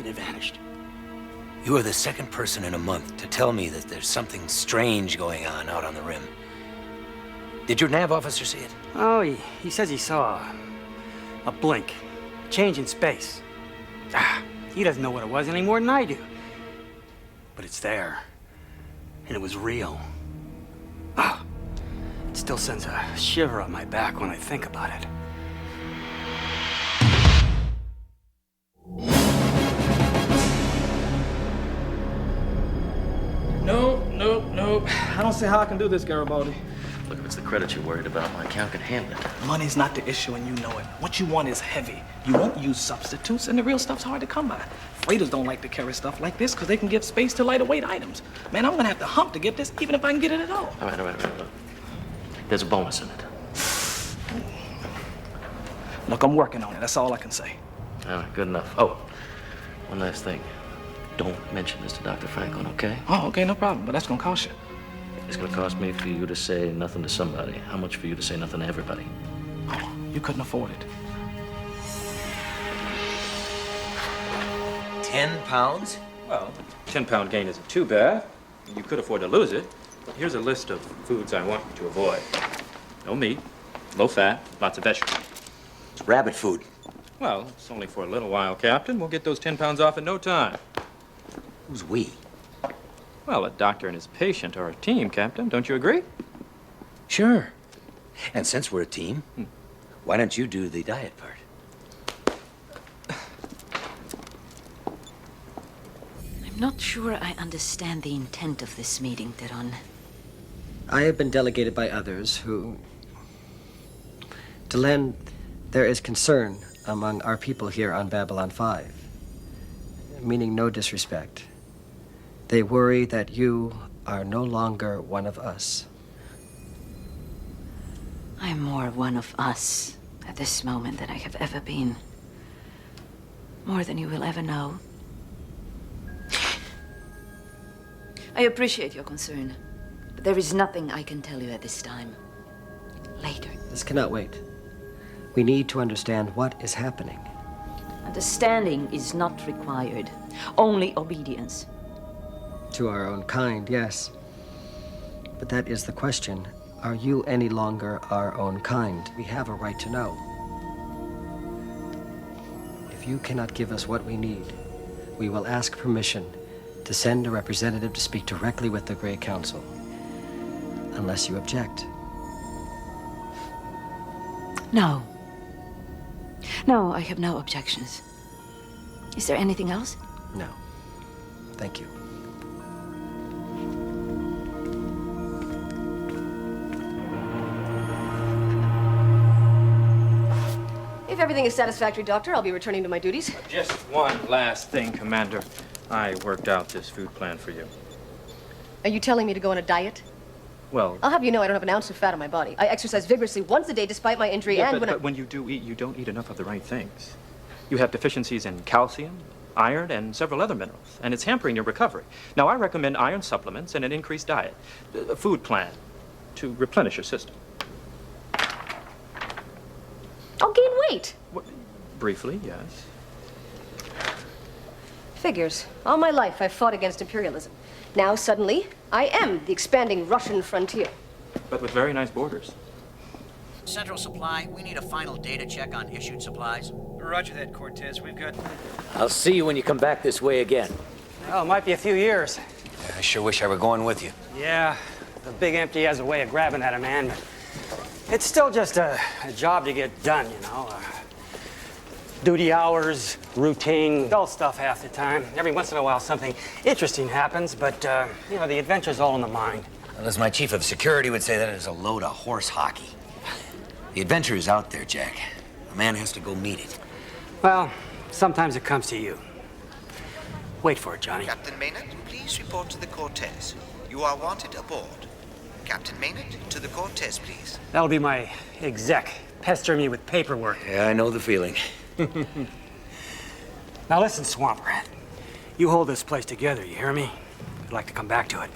and it vanished. You are the second person in a month to tell me that there's something strange going on out on the rim. Did your nav officer see it? Oh, he says he saw a blink, change in space. He doesn't know what it was any more than I do. But it's there, and it was real. It still sends a shiver up my back when I think about it. Nope. I don't see how I can do this, Garibaldi. Look, if it's the credit you're worried about, my account can handle it. Money's not the issue, and you know it. What you want is heavy. You won't use substitutes, and the real stuff's hard to come by. Freighters don't like to carry stuff like this because they can give space to lighter weight items. Man, I'm gonna have to hump to get this, even if I can get it at all. All right. Look. There's a bonus in it. Look, I'm working on it. That's all I can say. All right, good enough. Oh, one last thing. Don't mention this to Dr. Franklin, okay? Oh, okay, no problem. But that's gonna cost you. It's gonna cost me for you to say nothing to somebody. How much for you to say nothing to everybody? Oh, you couldn't afford it. 10 pounds? Well, 10-pound gain isn't too bad. You could afford to lose it. Here's a list of foods I want you to avoid. No meat, low fat, lots of vegetables. It's rabbit food. Well, it's only for a little while, Captain. We'll get those 10 pounds off in no time. Who's we? Well, a doctor and his patient are a team, Captain. Don't you agree? Sure. And since we're a team, why don't you do the diet part? I'm not sure I understand the intent of this meeting, Theron. I have been delegated by others who... Delenn, there is concern among our people here on Babylon 5, meaning no disrespect. They worry that you are no longer one of us. I'm more one of us at this moment than I have ever been. More than you will ever know. I appreciate your concern, but there is nothing I can tell you at this time. Later. This cannot wait. We need to understand what is happening. Understanding is not required, only obedience. To our own kind, yes. But that is the question. Are you any longer our own kind? We have a right to know. If you cannot give us what we need, we will ask permission to send a representative to speak directly with the Grey Council. Unless you object. No. No, I have no objections. Is there anything else? No. Thank you. If everything is satisfactory, Doctor, I'll be returning to my duties. Just one last thing, Commander. I worked out this food plan for you. Are you telling me to go on a diet? Well, I'll have you know I don't have an ounce of fat on my body. I exercise vigorously once a day despite my injury, yeah, and but when you do eat, you don't eat enough of the right things. You have deficiencies in calcium, iron, and several other minerals, and it's hampering your recovery. Now, I recommend iron supplements and an increased diet, a food plan to replenish your system. I'll gain weight. What, briefly, yes. Figures. All my life, I've fought against imperialism. Now, suddenly, I am the expanding Russian frontier. But with very nice borders. Central Supply, we need a final data check on issued supplies. Roger that, Cortez. We've got... I'll see you when you come back this way again. Oh, it might be a few years. Yeah, I sure wish I were going with you. Yeah, the big empty has a way of grabbing at a man, but it's still just a job to get done, you know. Duty hours, routine, dull stuff half the time. Every once in a while something interesting happens, but, you know, the adventure's all in the mind. Well, as my chief of security would say, that is a load of horse hockey. The adventure is out there, Jack. A man has to go meet it. Well, sometimes it comes to you. Wait for it, Johnny. Captain Maynard, please report to the Cortez. You are wanted aboard. Captain Maynard, to the Cortez, please. That'll be my exec pestering me with paperwork. Yeah, I know the feeling. Now listen, Swamp Rat. You hold this place together, you hear me? I'd like to come back to it.